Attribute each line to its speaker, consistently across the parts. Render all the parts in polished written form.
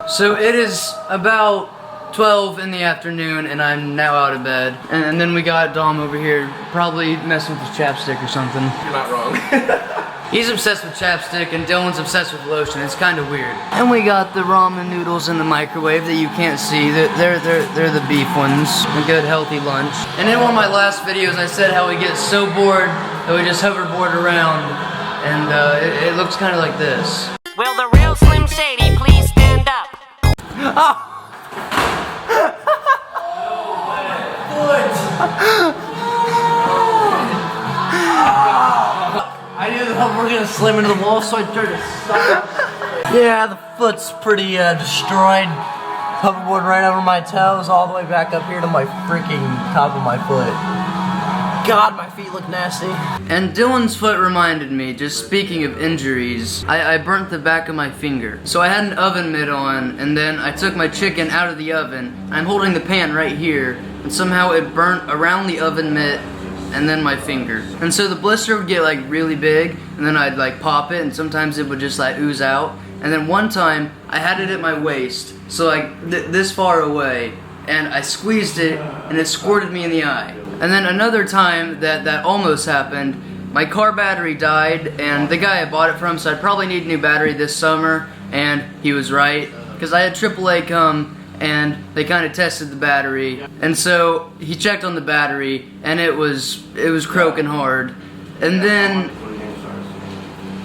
Speaker 1: So it is about 12 in the afternoon and I'm now out of bed. And then we got Dom over here probably messing with his chapstick or something.
Speaker 2: You're not wrong.
Speaker 1: He's obsessed with chapstick and Dylan's obsessed with lotion. It's kind of weird. And we got the ramen noodles in the microwave that you can't see. They're the beef ones. A good healthy lunch. And in one of my last videos I said how we get so bored that we just hoverboard around. And it looks kind of like this.
Speaker 3: Will the real Slim Shady please stand up?
Speaker 1: Oh.
Speaker 4: I knew the hoverboard was gonna slam into the wall, so I tried to stop. Yeah, the foot's pretty destroyed. Hoverboard right over my toes, all the way back up here to my freaking top of my foot. God, my feet look nasty.
Speaker 1: And Dylan's foot reminded me, just speaking of injuries, I burnt the back of my finger. So I had an oven mitt on, and then I took my chicken out of the oven. I'm holding the pan right here, and somehow it burnt around the oven mitt and then my finger. And so the blister would get like really big, and then I'd like pop it, and sometimes it would just like ooze out. And then one time, I had it at my waist, so like this far away, and I squeezed it, and it squirted me in the eye. And then another time that almost happened, my car battery died, and the guy I bought it from said I'd probably need a new battery this summer, and he was right, because I had AAA come, and they kind of tested the battery, and so he checked on the battery, and it was croaking hard. And then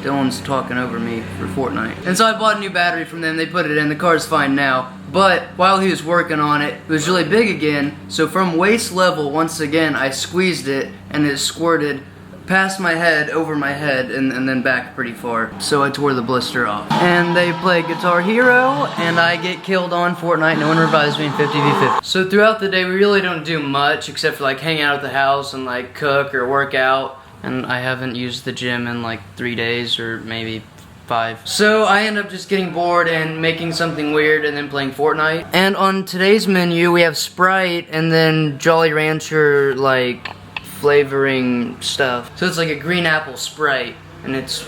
Speaker 1: Dylan's talking over me for Fortnite. And so I bought a new battery from them, they put it in, the car's fine now. But while he was working on it, it was really big again, so from waist level, once again, I squeezed it, and it squirted past my head, over my head, and then back pretty far. So I tore the blister off. And they play Guitar Hero, and I get killed on Fortnite. No one revives me in 50v50. So throughout the day, we really don't do much, except for like hang out at the house and like cook or work out. And I haven't used the gym in like 3 days or maybe 5. So I end up just getting bored and making something weird and then playing Fortnite. And on today's menu we have Sprite and then Jolly Rancher like flavoring stuff. So it's like a green apple Sprite and it's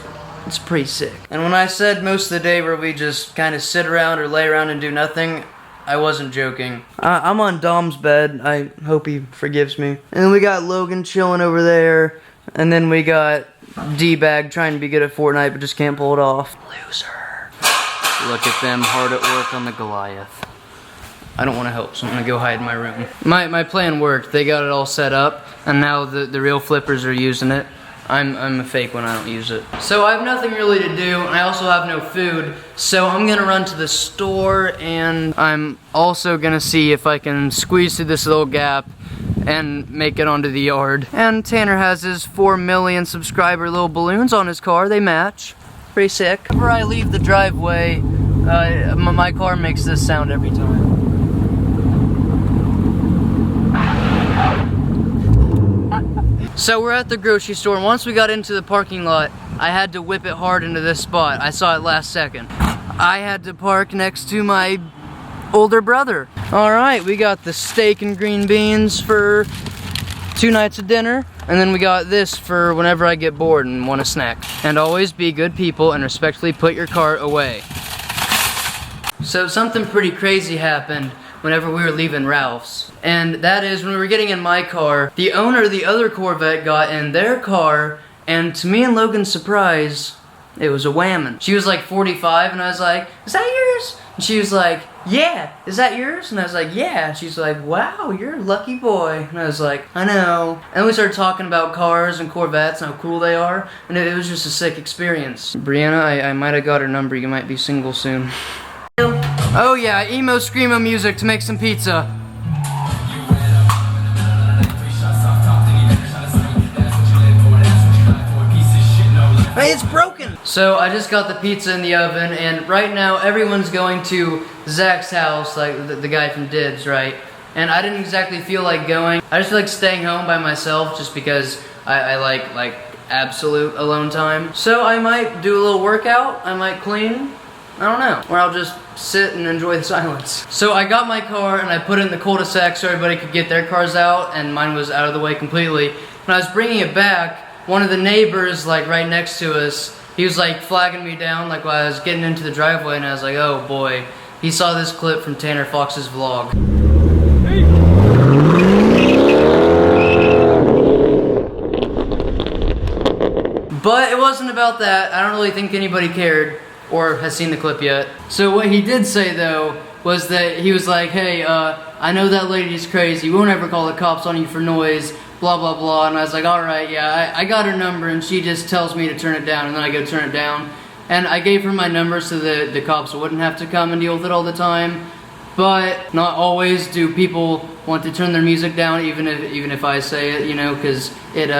Speaker 1: pretty sick. And when I said most of the day where we just kind of sit around or lay around and do nothing, I wasn't joking. I'm on Dom's bed. I hope he forgives me. And then we got Logan chilling over there. And then we got D-Bag trying to be good at Fortnite but just can't pull it off. Loser. Look at them hard at work on the Goliath. I don't want to help, so I'm gonna go hide in my room. My plan worked. They got it all set up, and now the real flippers are using it. I'm a fake when I don't use it. So I have nothing really to do, and I also have no food, so I'm gonna run to the store, and I'm also gonna see if I can squeeze through this little gap and make it onto the yard. And Tanner has his 4 million subscriber little balloons on his car. They match. Pretty sick. Whenever I leave the driveway, my car makes this sound every time. So we're at the grocery store, and once we got into the parking lot, I had to whip it hard into this spot. I saw it last second. I had to park next to my older brother. Alright, we got the steak and green beans for 2 nights of dinner, and then we got this for whenever I get bored and want a snack. And always be good people and respectfully put your cart away. So something pretty crazy happened whenever we were leaving Ralph's. And that is when we were getting in my car, the owner of the other Corvette got in their car, and to me and Logan's surprise, it was a whammon. She was like 45, and I was like, is that yours? And she was like, yeah, is that yours? And I was like, yeah. And she's like, wow, you're a lucky boy. And I was like, I know. And then we started talking about cars and Corvettes and how cool they are, and it was just a sick experience. Brianna, I might have got her number. You might be single soon. Oh yeah, emo screamo music to make some pizza. Hey, it's broken! So I just got the pizza in the oven, and right now everyone's going to Zach's house, like the guy from Dibs, right? And I didn't exactly feel like going. I just feel like staying home by myself just because I like absolute alone time. So I might do a little workout, I might clean, I don't know. Or I'll just sit and enjoy the silence. So I got my car and I put it in the cul-de-sac so everybody could get their cars out, and mine was out of the way completely. When I was bringing it back, one of the neighbors, like right next to us, he was like flagging me down like while I was getting into the driveway, and I was like, oh boy. he saw this clip from Tanner Fox's vlog. But it wasn't about that. I don't really think anybody cared or has seen the clip yet. So what he did say though was that he was like, hey, I know that lady's crazy. We won't ever call the cops on you for noise, blah, blah, blah. And I was like, all right, yeah, I got her number and she just tells me to turn it down and then I go turn it down. And I gave her my number so that the cops wouldn't have to come and deal with it all the time. But not always do people want to turn their music down even if I say it, you know, because it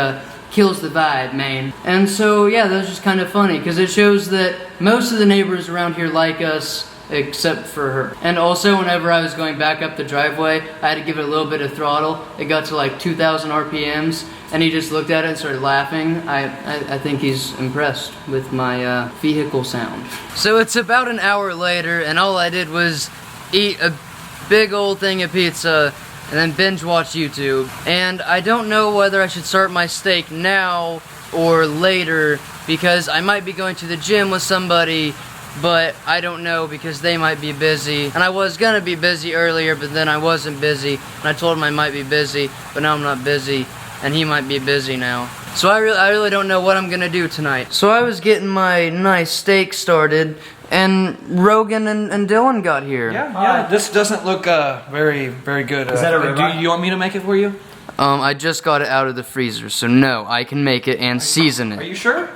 Speaker 1: kills the vibe, man. And so, yeah, that was just kind of funny, because it shows that most of the neighbors around here like us, except for her. And also, whenever I was going back up the driveway, I had to give it a little bit of throttle. It got to like 2,000 RPMs, and he just looked at it and started laughing. I think he's impressed with my vehicle sound. So it's about an hour later, and all I did was eat a big old thing of pizza, and then binge watch YouTube. And I don't know whether I should start my steak now or later, because I might be going to the gym with somebody, but I don't know because they might be busy. And I was gonna be busy earlier, but then I wasn't busy, and I told him I might be busy, but now I'm not busy, and he might be busy now. So I really don't know what I'm gonna do tonight. So I was getting my nice steak started, and Rogan and Dylan got here.
Speaker 2: Yeah. This doesn't look very good.
Speaker 4: Is that a ribeye?
Speaker 2: Do you want me to make it for you?
Speaker 1: I just got it out of the freezer, so no, I can make it and season it.
Speaker 2: Are you sure?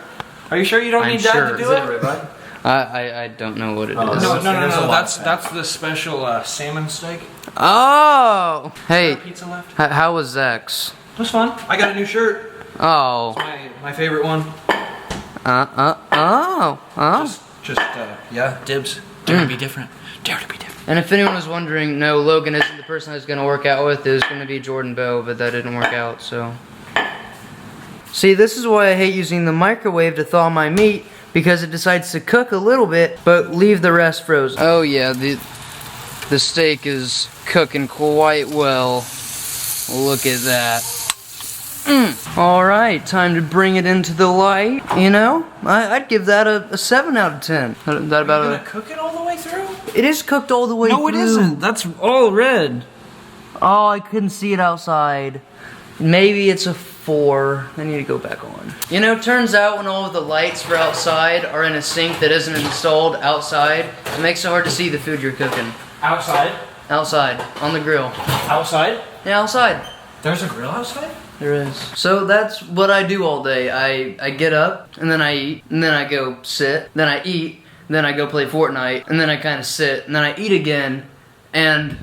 Speaker 2: Are you sure you don't
Speaker 1: I'm
Speaker 2: need Dad
Speaker 1: sure.
Speaker 2: to do
Speaker 4: Is
Speaker 2: it?
Speaker 4: it a ribeye?
Speaker 1: I don't know what it is.
Speaker 2: No.
Speaker 4: There's a lot.
Speaker 2: That's the special salmon steak.
Speaker 1: Oh! Hey,
Speaker 2: Pizza left.
Speaker 1: how was Zach's?
Speaker 2: It was fun. I got a new shirt.
Speaker 1: Oh.
Speaker 2: It's my favorite one. Yeah, dibs. Dare to be different. Dare to be different.
Speaker 1: And if anyone was wondering, no, Logan isn't the person I was going to work out with. It was going to be Jordan Bowe, but that didn't work out, so. See, this is why I hate using the microwave to thaw my meat, because it decides to cook a little bit, but leave the rest frozen. Oh yeah, the steak is cooking quite well. Look at that. Alright, time to bring it into the light. You know, I'd give that a 7 out of 10. That
Speaker 2: Are you
Speaker 1: about
Speaker 2: gonna cook it all the way through?
Speaker 1: It is cooked all the way through.
Speaker 2: No, it isn't. That's all red.
Speaker 1: Oh, I couldn't see it outside. Maybe it's a 4. I need to go back on. You know, turns out when all of the lights for outside are in a sink that isn't installed outside, it makes it hard to see the food you're cooking.
Speaker 2: Outside?
Speaker 1: Outside, on the grill.
Speaker 2: Outside?
Speaker 1: Yeah, outside.
Speaker 2: There's a grill outside?
Speaker 1: There is. So that's what I do all day. I get up, and then I eat, and then I go sit, then I eat, then I go play Fortnite, and then I kind of sit, and then I eat again, and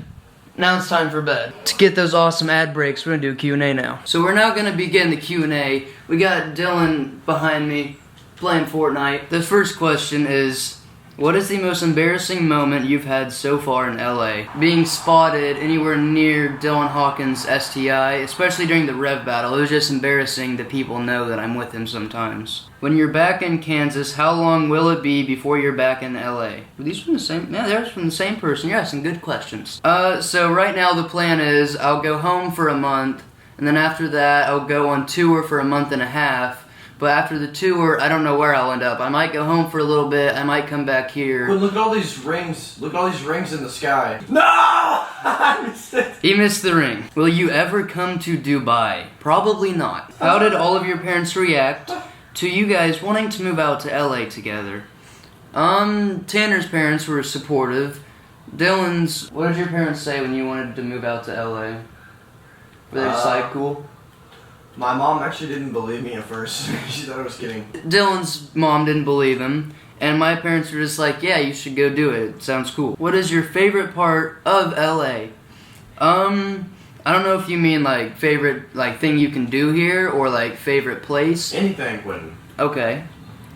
Speaker 1: now it's time for bed. To get those awesome ad breaks, we're gonna do a Q&A now. So we're now gonna begin the Q&A. We got Dylan behind me playing Fortnite. The first question is, what is the most embarrassing moment you've had so far in LA? Being spotted anywhere near Dylan Hawkins' STI, especially during the Rev battle, it was just embarrassing that people know that I'm with him sometimes. When you're back in Kansas, how long will it be before you're back in LA? Were these from the same? Yeah, they're from the same person. You're asking good questions. So right now the plan is I'll go home for a month, and then after that I'll go on tour for a month and a half. But after the tour, I don't know where I'll end up. I might go home for a little bit. I might come back here.
Speaker 5: But look at all these rings. Look at all these rings in the sky. No! I missed it.
Speaker 1: He missed the ring. Will you ever come to Dubai? Probably not. How did all of your parents react to you guys wanting to move out to LA together? Tanner's parents were supportive. Dylan's, what did your parents say when you wanted to move out to LA? Were they just like, cool?
Speaker 5: My mom actually didn't believe me at first. She thought I was kidding.
Speaker 1: Dylan's mom didn't believe him, and my parents were just like, yeah, you should go do it. It sounds cool. What is your favorite part of LA? I don't know if you mean like favorite like thing you can do here or like favorite place.
Speaker 5: Anything, Quentin.
Speaker 1: Okay.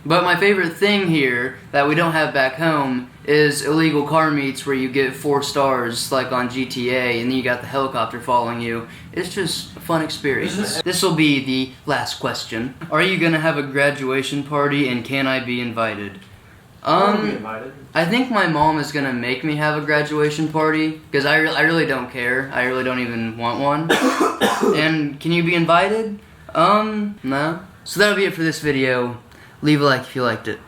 Speaker 1: But my favorite thing here that we don't have back home is illegal car meets where you get 4 stars like on GTA and then you got the helicopter following you. It's just a fun experience. This will be the last question. Are you gonna have a graduation party and can I be invited?
Speaker 5: Be invited.
Speaker 1: I think my mom is gonna make me have a graduation party because I really don't care. I really don't even want one. And can you be invited? No. So that'll be it for this video. Leave a like if you liked it.